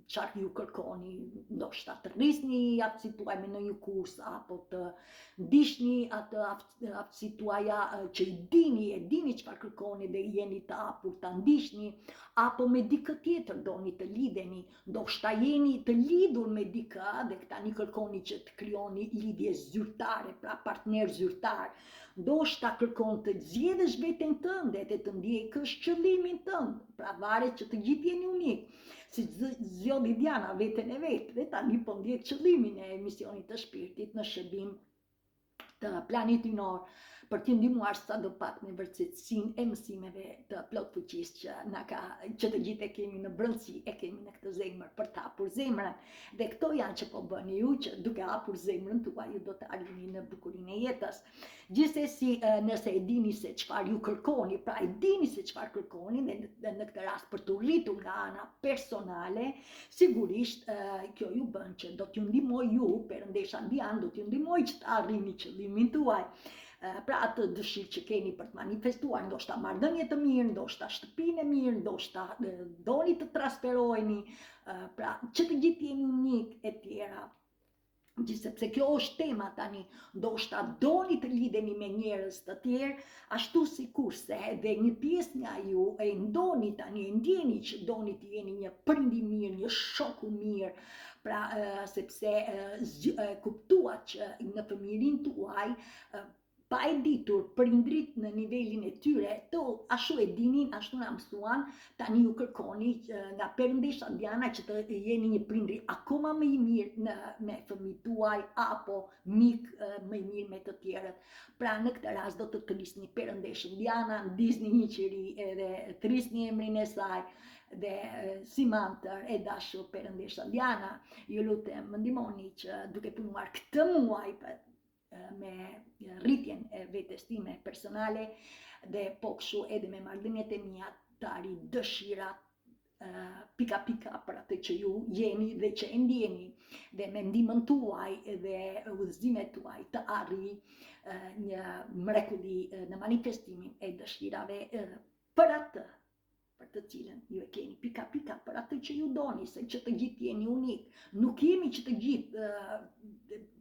çfarë ju kërkoni, ndoshta të rrisni aftësitë tuaja me ndonjë kurs apo të ndiqni atë aftësitë tuaja që e dini çfarë kërkoni dhe jeni të hapur ta ndiqni, apo me dikë tjetër doni të lidheni, ndoshta jeni të lidhur me dikë dhe tani kërkoni që të krijoni lidhje zyrtare, pra partner zyrtar. Ndoshta kërkon të zgjedhësh veten tënde dhe të ndjekësh qëllimin tënd, pra varet që të gjithë jeni unik. Si zgjodhi Diana veten e vet, dhe tani po ndjek qëllimin e misionit të shpirtit në shërbim të planetinor për t'ju ndihmuar sadopak me vërtetësinë e mësimeve të plot fuqisë që të gjithë e kemi në brendësi, e kemi në këtë zemër për të hapur zemrën. Dhe këto janë që po bëni ju, që duke hapur zemrën tuaj ju do të arrini në bukurinë e jetës. Gjithsesi, nëse e dini se çfarë ju kërkoni, pra e dini se çfarë kërkoni dhe në këtë rast për të rritur nga ana personale, sigurisht kjo ju bën që do t'ju ndihmoj ju, Perëndesha Diana do t'ju ndihmoj që të arrini qëllimin tuaj. Pra atë dëshirë që keni për të manifestuar, ndoshta marrëdhënie të mirë, ndoshta shtëpinë e mirë, ndoshta doni të trasferoheni, pra që të gjithë jeni unik e tjera. Sepse kjo është tema tani, ndoshta doni të lidheni me njerëz të tjerë, ashtu sikurse edhe një pjesë nga ju e ndoni tani, e ndjeni që doni të jeni një prind i mirë, një shoku mirë, pra sepse kuptuat që në fëmijërinë tuaj pa e ditur prindrit në nivelin e tyre, to ashtu e dinin, ashtu na mësuan, tani ju kërkoni nga Perëndisha Diana që të jeni një prindri akoma më i mirë me fëmijët tuaj apo mik më i mirë me të tjerët. Pra në këtë rast do të klisni Perëndishën Diana, ndisni një qiri edhe thrisni emrin e saj dhe si mantër e dashur Perëndisha Diana, ju lutem më ndihmoni që duke punuar këtë muaj me rritjen e vetes time personale dhe po kështu edhe me marrëdhëniet e mia të arri dëshirat pika për atë që ju jeni dhe që e ndjeni dhe me ndihmën tuaj dhe udhëzimet tuaj të arri një mrekulli në manifestimin e dëshirave për atë për të cilën ju e keni pika për atë që ju doni, se që të gjithë jeni unik. Nuk jemi që të gjithë,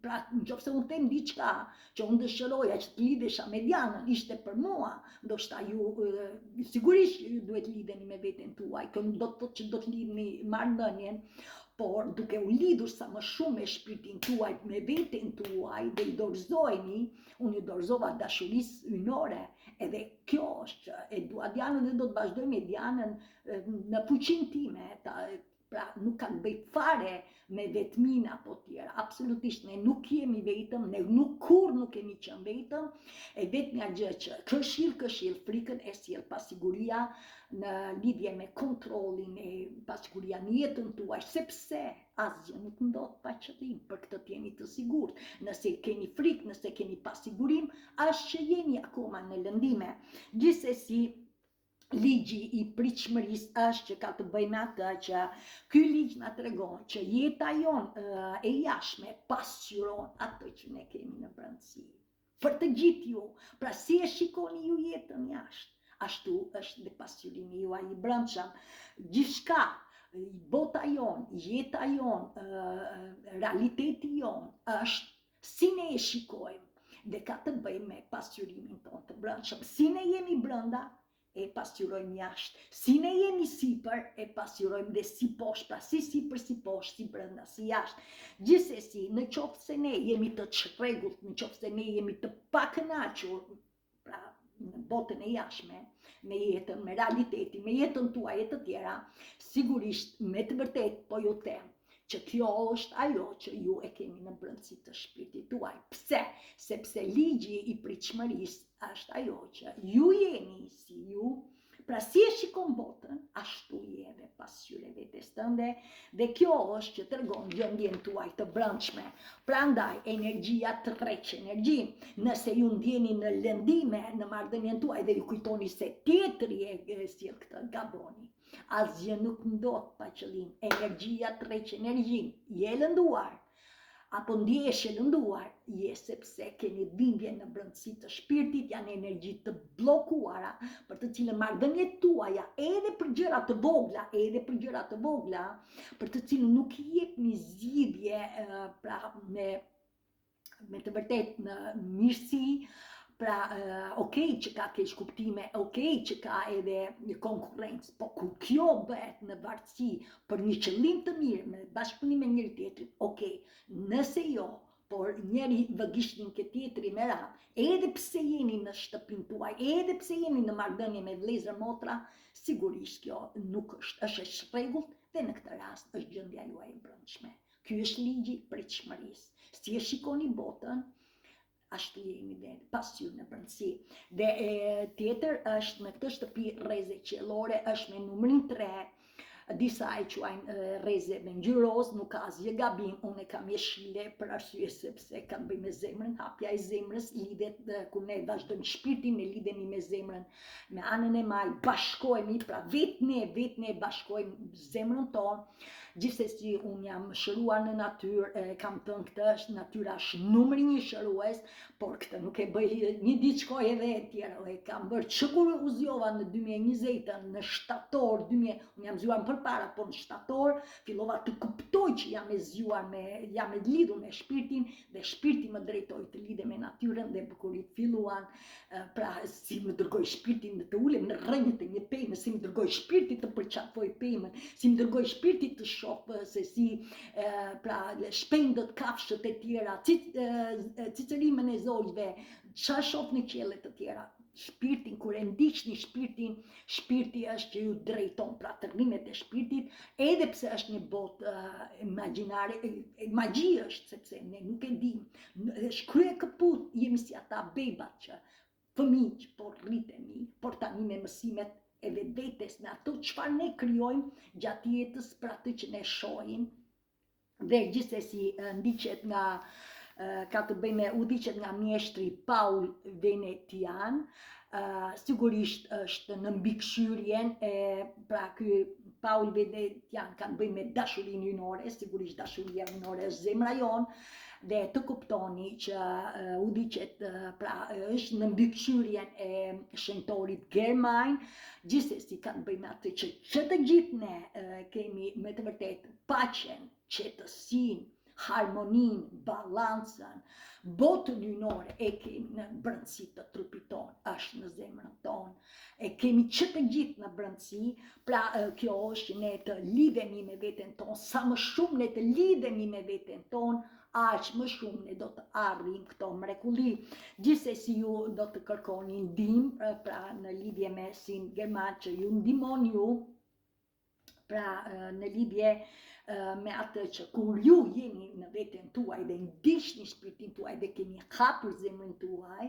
pra nëse unë them diçka që unë dëshiroja që të lidhesha me Dianën, ishte për mua, ndoshta ju sigurisht ju duhet lidheni me veten tuaj, kjo nuk do të thotë që do të lidhni marrëdhënien, por duke u lidhur sa më shumë me shpirtin tuaj, me veten tuaj dhe i dorëzojeni, unë i dorëzova dashurisë ynore, edhe kjo është që e dua Dianën dhe do të vazhdoj me Dianën në fuqinë time, pra nuk ka të bëjë fare me vetmin apo tjera, absolutisht ne nuk jemi vetëm, ne kur nuk kemi qenë vetëm, e vetmja gjë që këshill, frikën e sjell pasiguria në lidhje me kontrollin e pasiguria në jetën tuaj, sepse asgjë nuk ndodh pa qëllim, për këtë të jeni të sigurt. Nëse keni frikë, nëse keni pasigurim, është që jeni akoma në lëndime. Gjithsesi, ligji i pritshmërisë është që ka të bëjë me atë që ky ligj na tregon që jeta jonë e jashtme pasqyron atë që ne kemi në brendësi. Për të gjithë ju, pra si e shikoni ju jetën jashtë, ashtu është dhe pasqyrimi juaj i brendshëm. Gjithçka, bota jonë, jeta jonë, realiteti jonë është si ne e shikojmë dhe ka të bëjë me pasqyrimin tonë të brendshëm. Si ne jemi brenda, e pasqyrojmë jashtë. Si ne jemi sipër, e pasqyrojmë dhe si poshtë, pra si sipër, si poshtë, si brenda, si jashtë. Gjithsesi, në qoftë se ne jemi të çrregullt, në qoftë se ne jemi të pakënaqur, pra në botën e jashtme, me jetën, me realitetin, me jetën tuaj e të tjera, sigurisht me të vërtetë po ju them që kjo është ajo që ju e keni në brendësi të shpirtit tuaj. Pse? Sepse ligji i pritshmërisë është ajo që ju jeni si ju, pra si e shikon botën, ashtu je edhe pasqyre vetes tënde, dhe kjo është që tregon gjendjen tuaj të brendshme. Prandaj energjia tërheq energji. Nëse ju ndjeni në lëndime në marrëdhënien tuaj dhe ju kujtoni se tjetri e sjell këtë, gaboni. Asgjë nuk ndodh pa qëllim. Energjia tërheq energjin. Je lënduar apo ndjehesh e lënduar, je sepse keni dhimbje në brendësi të shpirtit, janë energji të bllokuara, për të cilën marrëdhëniet tuaja, edhe për gjëra të vogla, për të cilën nuk i jepni zgjidhje pra me të vërtetë në mirësi. Pra, okej që ka keq kuptime, okej që ka edhe një konkurrencë, po kur kjo bëhet në vartësi për një qëllim të mirë, me bashkëpunim me njëri tjetrin, okej, nëse jo, por njëri vëgishtin ke tjetri me radhë, edhe pse jeni në shtëpinë tuaj, edhe pse jeni në marrëdhënie me vëllezër motra, sigurisht kjo nuk është e shregullt dhe në këtë rast është gjendja juaj e brendshme. Ky është ligji i pritshmërisë. Si e shikoni botën, ashtu jemi dhe pasqyrë në brendësi. Dhe tjetër është në këtë shtëpi rreze qiellore, është me numrin 3, disa e quajnë rreze me ngjyrë roz, nuk ka asgjë gabim, unë e kam jeshile për arsye sepse ka të bëjë me zemrën, hapja e zemrës lidhet kur ne vazhdojmë shpirtin, ne lidhemi me zemrën, me anën e majt, bashkohemi, pra vetë ne bashkojmë zemrën tonë. Gjithsesi unë jam shëruar në natyrë, kam thënë këtë është natyra është numri 1 shërues, por këtë nuk e bëj një ditë shkoj edhe e tjera, e kam bërë që kur u zgjova në 2020, në shtator, unë jam zgjuar përpara, por në shtator fillova të kuptoj që jam e lidhur me shpirtin dhe shpirti më drejtoi të lidhem me natyrën dhe bukurit filluan, pra si më dërgoi shpirtin të ulem në rrënjët e një pemë, si më dërgoi shpirti të përqafoj pemën, si më dërgoi shpirti të shoh se si pra shpendët, kafshët e tjera, cicërimën e zogjve, Sa shoh në qiellet të tjera, shpirtin, kur e ndiqni shpirtin, shpirti është që ju drejton, pra tërnimet e shpirtit, edhe pse është një botë imagjinare, magji është, sepse ne nuk e dim, shkrye këput, jemi si ata bebat që fëmijë, por rritemi, por tani me mësimet e vetvetes, me ato çfarë ne krijojmë gjatë jetës, për atë që ne shohim, dhe gjithsesi ndiqet nga ka të bëjë me udhëhiqet nga mjeshtri Paul Venetian, sigurisht është në mbikëqyrjen e pra ky Paul Venetian ka të bëjë me dashurinë hyjnore, sigurisht dashuria hyjnore është zemra jonë, dhe të kuptoni që udhëhiqet pra është në mbikëqyrjen e shenjtorit Germain, gjithsesi ka të bëjë me atë që të gjithë ne kemi me të vërtetë paqen, qetësinë, harmoninë, balancën, botën hyjnore e kemi në brendësi të trupit tonë, është në zemrën tonë, e kemi që të gjithë në brendësi, pra kjo është që ne të lidhemi me veten tonë, sa më shumë ne të lidhemi me veten tonë, aq më shumë ne do të arrijmë këto mrekulli. Gjithsesi ju do të kërkoni ndihmë, pra në lidhje me Sin German që ju ndihmon ju, pra në lidhje me atë që kur ju jeni në veten tuaj dhe ndiqni shpirtin tuaj dhe keni hapur zemrën tuaj,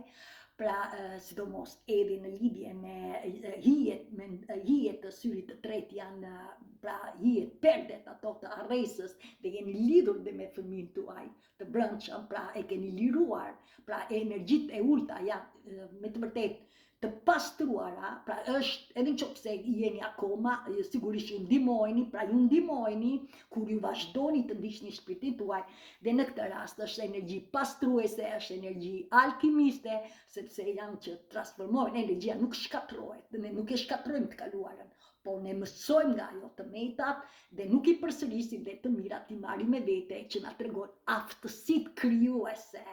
pra sidomos edhe në lidhje me hijet të syrit të tretë janë pra hijet perdet ato të arresës dhe jeni lidhur dhe me fëmijën tuaj të brendshëm, pra e keni liruar, pra energjitë e ulta janë me të vërtetë të pastruara, pra është edhe nëse jeni akoma, sigurisht ju ndihmojeni, pra ju ndihmojeni kur ju vazhdoni të ndiqni shpirtin tuaj, dhe në këtë rast është energji pastruese, është energji alkimiste, sepse janë që transformojnë, energjia nuk shkatrohet, ne nuk e shkatrojmë të kaluarën, por ne mësojmë nga ajo të metat dhe nuk i përsërisim dhe të mirat i marrim me vete që na tregojnë aftësitë krijuese.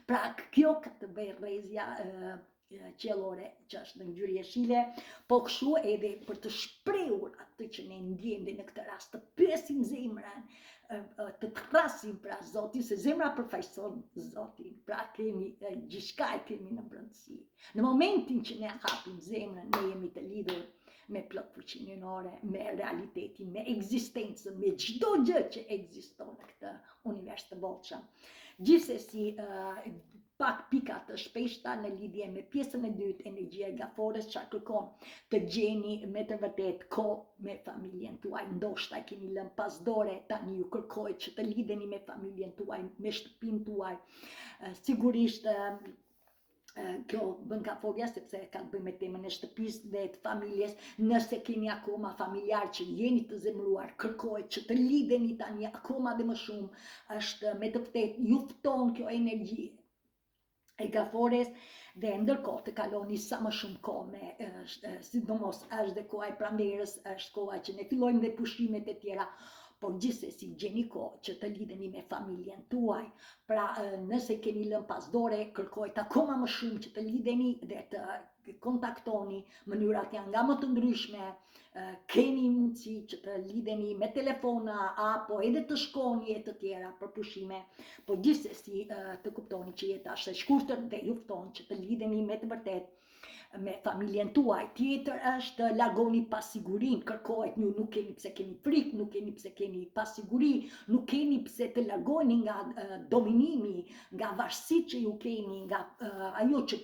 Pra kjo ka të bëjë rrezja qiellore që është në ngjyrë jeshile, po kështu edhe për të shprehur atë që ne ndjejmë dhe në këtë rast të pyesim zemrën, të thrasim pra Zotin, se zemra përfaqëson Zotin, pra kemi gjithçka e kemi në brendësi. Në momentin që ne hapim zemrën, ne jemi të lidhur me plot fuqinë hyjnore, me realitetin, me ekzistencën, me çdo gjë që ekziston në këtë univers të bollshëm. Gjithsesi pak pika të shpeshta në lidhje me pjesën e dytë, energjia e gaforës, çfarë kërkon të gjeni me të vërtetë kohë me familjen tuaj, ndoshta e keni lënë pas dore, tani ju kërkohet që të lidheni me familjen tuaj, me shtëpinë tuaj. Sigurisht kjo bën gaforja sepse ka të bëjë me temën e shtëpisë dhe të familjes. Nëse keni akoma familjar që jeni të zemëruar, kërkohet që të lidheni tani akoma dhe më shumë, është me të vërtetë ju fton kjo energji e gafores dhe ndërkohë të kaloni sa më shumë kohë me, sidomos është dhe koha e pranverës, është koha që ne fillojmë dhe pushimet e tjera, por gjithsesi gjeni kohë që të lidheni me familjen tuaj. Pra nëse keni lënë pas dore, kërkohet akoma më shumë që të lidheni dhe të kontaktoni, mënyrat janë nga më të ndryshme, keni mundësi që të lidheni me telefona apo edhe të shkoni e të tjera për pushime, por gjithsesi të kuptoni që jeta është e shkurtër dhe ju fton që të lidheni me të vërtetë me familjen tuaj. Tjetër është largoni pasigurinë, kërkohet, ju nuk keni pse keni frikë, nuk keni pse keni pasiguri, nuk keni pse të largoni nga dominimi, nga varësitë që ju keni, nga ajo që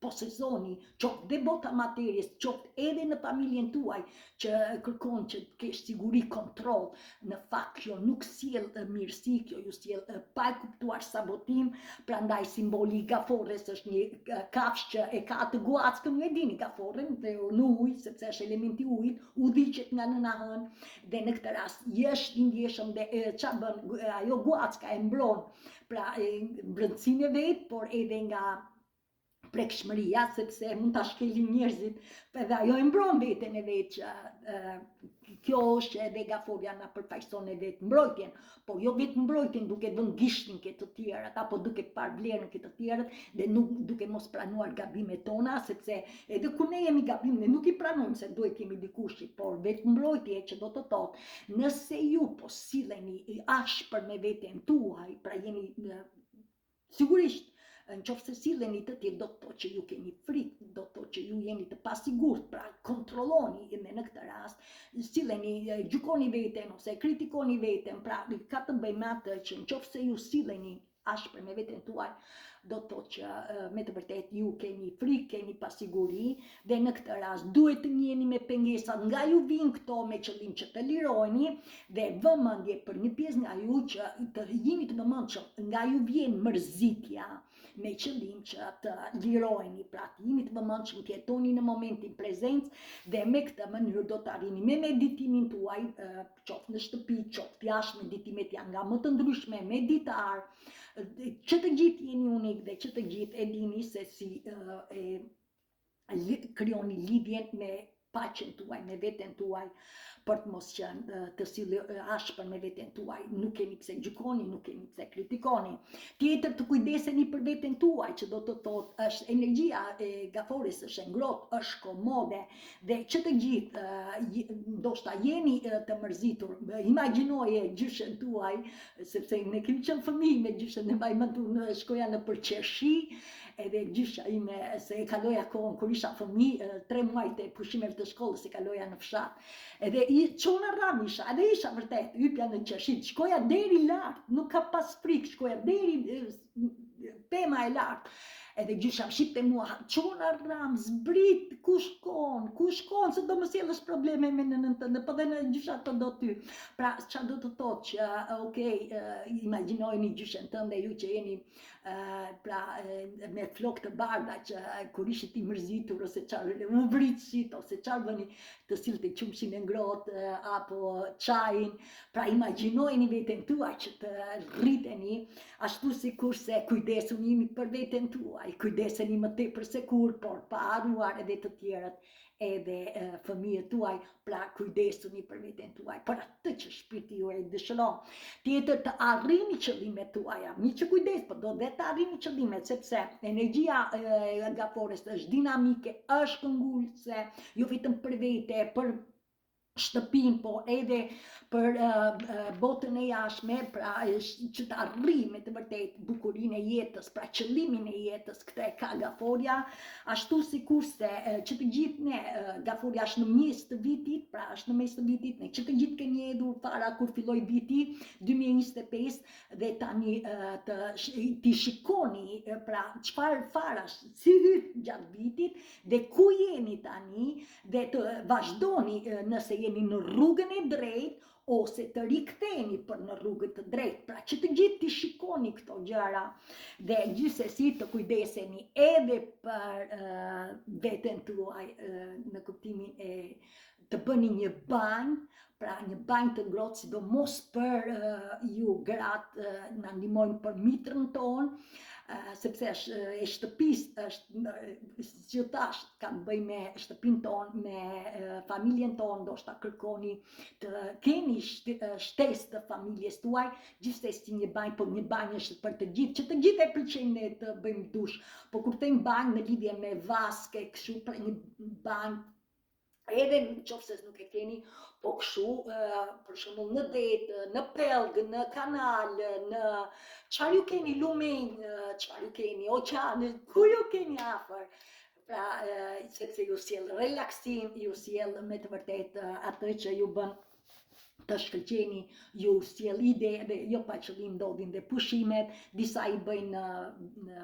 posezoni, qoftë dhe bota materjes, qoftë edhe në familjen tuaj, që kërkon që të kesh siguri, kontroll. Në fakt kjo nuk sjell mirësi, kjo ju sjell pa e kuptuar sabotim. Prandaj simboli i gaforres është një kafshë që e ka të guackën, ju e dini gaforren dhe në ujë, sepse është elementi i ujit, udhiqet nga nëna hënë dhe në këtë rast është i ndjeshëm dhe çfarë bën ajo guacka, e mbron pra brendësinë e vet, por edhe nga prekshmëria, sepse mund ta shkelin njerëzit, edhe ajo e mbron veten e vet që kjo është edhe gaforja na përfaqëson e vetë mbrojtjen, po jo vetë mbrojtjen duke vënë gishtin ke të tjerat, apo duke parë vlerën ke të tjerët dhe nuk duke mos pranuar gabimet tona, sepse edhe kur ne jemi gabim, ne nuk i pranojmë se duhet kemi dikushit, por vetë mbrojtje që do të thotë, nëse ju po silleni ashpër me veten tuaj, pra jeni sigurisht Në qoftë se silleni të tillë, do të thotë që ju keni frikë, do të thotë që ju jeni të pasigurt, pra kontrolloni dhe në këtë rast silleni, gjykoni veten ose kritikoni veten, pra ka të bëjë me atë që në qoftë se ju silleni ashpër me veten tuaj, do të thotë që me të vërtet ju keni frikë, keni pasiguri dhe në këtë rast duhet të njiheni me pengesat nga ju vinë këto me qëllim që të lirojni dhe vëmendje për një pjesë nga ju që të jeni të vëmendshëm nga ju vjen mërzitja me qëllim që të lirojni, pra të jeni të vëmendshëm, të jetoni në momentin prezencë dhe me këtë mënyrë do të arrini me meditimin tuaj, qoftë në shtëpi, qoftë jashtë, meditimet janë nga më të ndryshme, meditar, që të gjithë jeni unik dhe që të gjithë e dini se si krijoni lidhjen me paqen tuaj, me veten tuaj, për të mos qenë të sillni ashpër me veten tuaj, nuk keni pse gjykoni, nuk keni pse kritikoni. Tjetër të kujdeseni për veten tuaj, që do të thotë është energjia e gafores është e ngrohtë, është komode dhe që të gjithë ndoshta jeni të mërzitur, imagjinoje gjyshen tuaj, sepse ne kemi qenë fëmijë me gjyshen, ne mbaj shkoja në përqeshi, edhe gjysha ime se e kaloja kohën kur isha fëmijë, 3 muajt e pushimeve të shkollës e kaloja në fshat. Edhe çona rram isha, edhe isha vërtet hypja në qershit, shkoja deri lart, nuk ka pas frikë, shkoja deri pema e lartë. Edhe gjysha më shipte mua, çona rram, zbrit, ku shkon, se do më sjellësh probleme me nënën tënde, po dhe në gjysha të do ty. Pra, çfarë do të thotë që, okej, imagjinojeni gjyshen tënde, ju që jeni pra me flokë të bardha që kur ishit i mërzitur ose çfarë u vritshit ose çfarë bëni, të sillte qumshin e ngrohtë apo çajin, pra imagjinojeni veten tuaj që të rriteni ashtu sikurse kujdesuni për veten tuaj, kujdeseni më tepër se kur, por pa harruar edhe të tjerët, edhe fëmijët tuaj, pra kujdesuni për veten tuaj, për atë që shpirti juaj dëshiron. Tjetër të arrini qëllimet tuaja, mi që kujdes, po do dhe të arrini qëllimet, sepse energjia gafores është dinamike, është këngullse, jo vetëm për vete, për shtëpin, po edhe për botën e jashtme, pra që të arrijë me të vërtet bukurinë e jetës, pra qëllimin e jetës, këtë e ka gaforja, ashtu sikurse që të gjithë ne, gaforja është në mes të vitit, pra është në mes të vitit, ne që të gjithë kemi hedhur para kur filloi viti 2025 dhe tani ti shikoni pra çfarë farash, si hyt gjatë vitit dhe ku jeni tani dhe të vazhdoni nëse jeni në rrugën e drejtë ose të riktheheni për në rrugën të drejtë, pra që të gjithë të shikoni këto gjëra dhe gjithsesi të kujdeseni edhe për veten tuaj në kuptimin e të bëni një banjë, pra një banjë të ngrohtë, sidomos për ju gratë, na ndihmojnë për mitrën tonë, sepse e shtëpisë është, që thash, ka të bëjë me shtëpinë tonë, me familjen tonë, ndoshta kërkoni të keni shtesë të familjes tuaj, gjithsesi një banjë, po një banjë është për të gjithë, që të gjithë e pëlqejnë ne të bëjmë dush, po kur them banjë në lidhje me vaske, kështu pra një banjë, edhe nëse nuk e keni, po kështu, për shembull në det, në pellgë, në kanal, në çfarë ju keni, lumenj, çfarë ju keni, oqean, ku ju keni afër, pra sepse ju sjell relaksim, ju sjell me të vërtet atë që ju bën të shkëlqeni, ju sjell ide dhe jo pa qëllim ndodhin dhe pushimet, disa i bëjnë në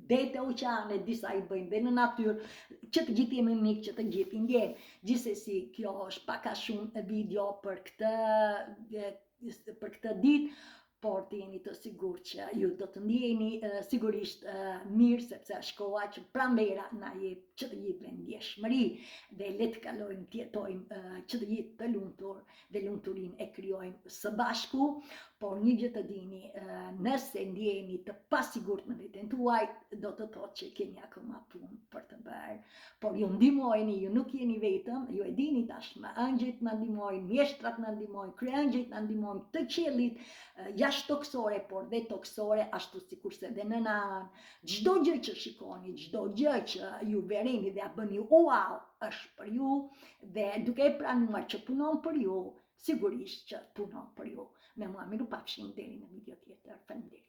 dete oqeane, disa i bëjnë dhe në natyrë, që të gjithë jemi unik, që të gjithë i ndjejmë. Gjithsesi, kjo është pak a shumë video për këtë ditë, por të jeni të sigurt që ju do të ndjeni sigurisht mirë, sepse është koha që pranvera na jep që të gjithëve ndjeshmëri dhe le të kalojmë të jetojmë që të gjithë të lumtur dhe lumturinë e krijojmë së bashku, por një gjë të dini, nëse ndjeheni të pasigurt në veten tuaj, do të thotë që keni akoma punë për të bërë. Por ju ndihmojeni, ju nuk jeni vetëm, ju e dini tashmë, angjëjt na ndihmojnë, mjeshtrat na ndihmojnë, kryangjëjt na ndihmojnë, të qiellit, jashtë toksore, por dhe toksore, ashtu sikurse dhe në anë. Çdo gjë që shikoni, çdo gjë që ju vereni dhe ja bëni wow, është për ju dhe duke e pranuar që punon për ju, sigurisht që punon për ju. Me mua miru pafshim deri në video tjetër. Faleminderit.